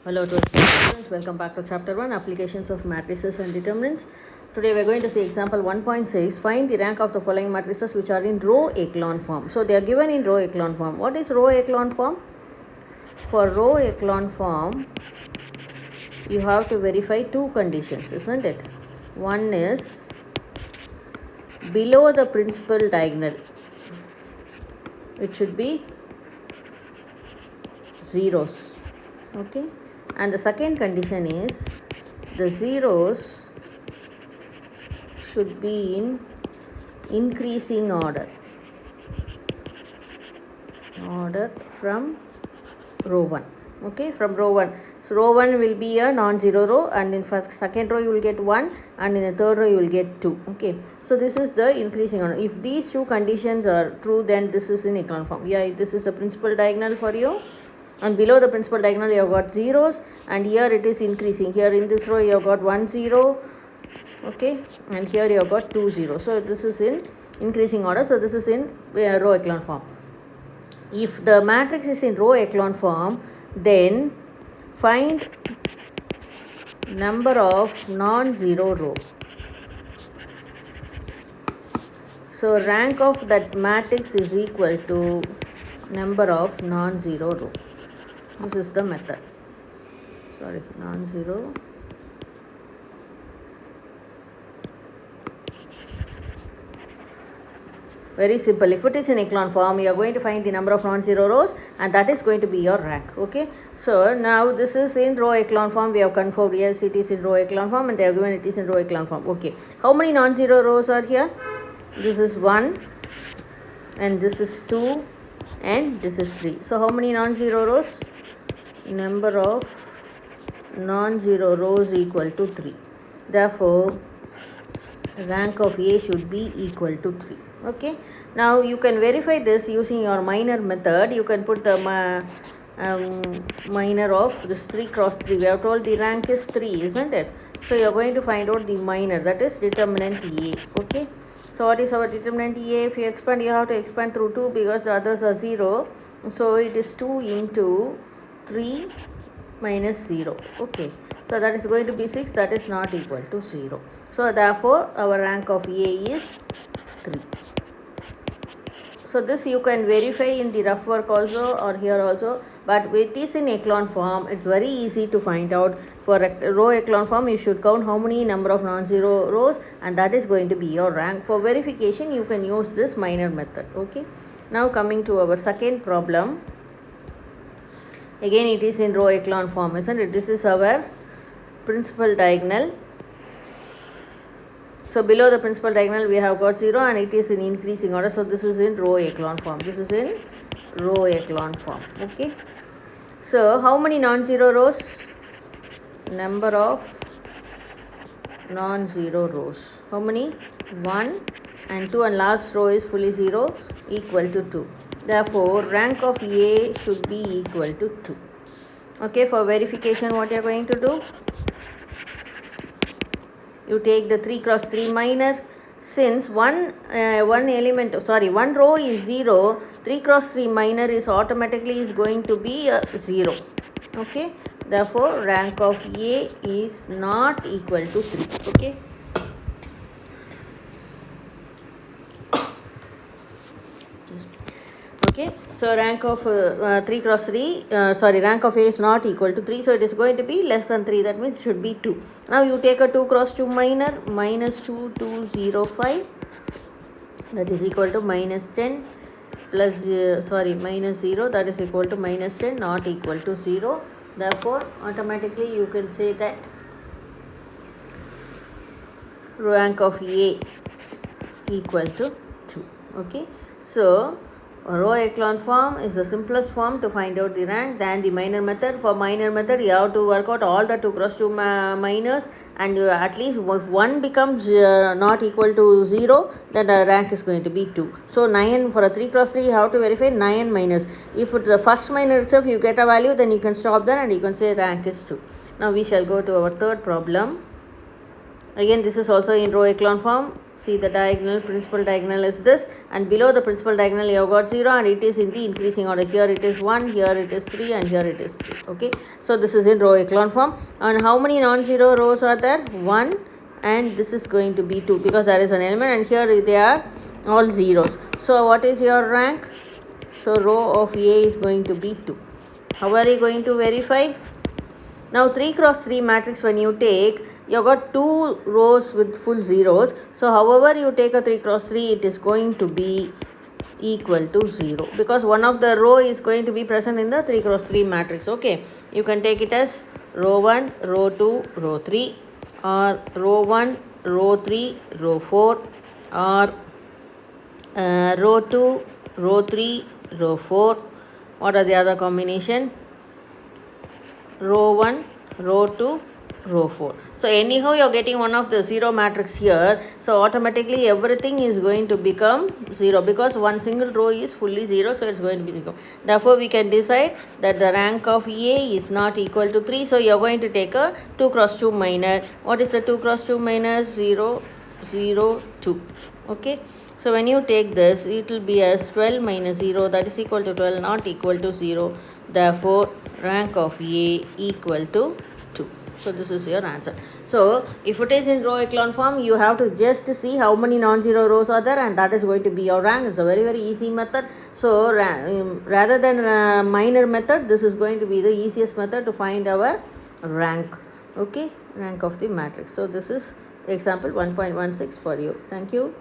Hello to students, welcome back to chapter 1 applications of matrices and determinants. Today we are going to see example 1.6. Find the rank of the following matrices which are in row echelon form. So they are given in row echelon form. What is row echelon form? For row echelon form you have to verify two conditions, isn't it? One is below the principal diagonal it should be zeros, okay, and the second condition is the zeros should be in increasing order from row 1, okay, from row 1. So row 1 will be a non-zero row, and in second row you will get 1, and in the third row you will get 2, okay. So this is the increasing order. If these two conditions are true, then this is in echelon form. Yeah, this is the principal diagonal for you, and below the principal diagonal you have got zeros, and here it is increasing. Here in this row you have got 1 0, okay, and here you have got 2 0. So this is in increasing order. So this is in row echelon form. If the matrix is in row echelon form, then find number of non-zero row. So rank of that matrix is equal to number of non-zero row. This is the method. Sorry, non-zero. Very simple. If it is in echelon form, you are going to find the number of non-zero rows, and that is going to be your rank, okay. So now this is in row echelon form. We have confirmed, yes, it is in row echelon form, and they have given it is in row echelon form, okay. How many non-zero rows are here? This is 1, and this is 2, and this is 3. So how many non-zero rows? Number of non-zero rows equal to 3. Therefore rank of A should be equal to 3, okay. Now you can verify this using your minor method. You can put the minor of this 3 cross 3. We have told the rank is 3, isn't it? So you are going to find out the minor, that is determinant A, okay. So what is our determinant A? If you expand, you have to expand through 2 because the others are 0. So it is 2 into 3 minus 0, okay. So that is going to be 6, that is not equal to 0. So therefore our rank of A is 3. So this you can verify in the rough work also or here also, but it is in echelon form. It's very easy to find out. For row echelon form you should count how many number of non-zero rows, and that is going to be your rank. For verification you can use this minor method, okay. Now coming to our second problem. Again it is in row echelon form, isn't it? This is our principal diagonal. So below the principal diagonal we have got 0, and it is in increasing order. So this is in row echelon form. This is in row echelon form, okay. So how many non-zero rows? Number of non-zero rows. How many? 1 and 2, and last row is fully 0, equal to 2. Therefore rank of A should be equal to 2, okay. For verification what you are going to do? You take the 3 cross 3 minor. Since one row is 0, 3 cross 3 minor is automatically is going to be 0, okay. Therefore rank of A is not equal to 3, okay. Okay, so rank of 3 cross 3, rank of A is not equal to 3, so it is going to be less than 3, that means it should be 2. Now you take a 2 cross 2 minor, minus 2, 2, 0, 5, that is equal to minus 10 plus, minus 0, that is equal to minus 10, not equal to 0. Therefore automatically you can say that rank of A equal to 2, okay. So row echelon form is the simplest form to find out the rank than the minor method. For minor method you have to work out all the 2 cross 2 minors, and you at least if one becomes not equal to 0, then the rank is going to be 2. So 9 for a 3 cross 3 you have to verify 9 minors. If the first minor itself you get a value, then you can stop there and you can say rank is 2. Now we shall go to our third problem. Again this is also in row echelon form. see the diagonal, principal diagonal is this, and below the principal diagonal you have got 0, and it is in the increasing order. Here it is 1, here it is 3, and here it is 3. Okay, so this is in row echelon form. And how many non-zero rows are there? 1, and this is going to be 2 because there is an element, and here they are all zeros. So what is your rank? So row of A is going to be 2. How are you going to verify? Now 3 cross 3 matrix, when you take, you got 2 rows with full zeros. So however you take a 3 cross 3, it is going to be equal to 0 because one of the row is going to be present in the 3 cross 3 matrix. Okay, you can take it as row 1, row 2, row 3, or row 1, row 3, row 4, or row 2, row 3, row 4. What are the other combination? Row 1, row 2, row 4. So anyhow you are getting one of the 0 matrix here. So automatically everything is going to become 0 because one single row is fully 0. So it's going to be 0. Therefore we can decide that the rank of A is not equal to 3. So you are going to take a 2 cross 2 minor. What is the 2 cross 2 minus? 0, 0, 2. Okay. So when you take this, it will be as 12 minus 0, that is equal to 12, not equal to 0. Therefore, rank of A equal to 2. So this is your answer. So if it is in row echelon form, you have to just see how many non-zero rows are there, and that is going to be your rank. It's a very, very easy method. So rather than minor method, this is going to be the easiest method to find our rank. Okay, rank of the matrix. So this is example 1.16 for you. Thank you.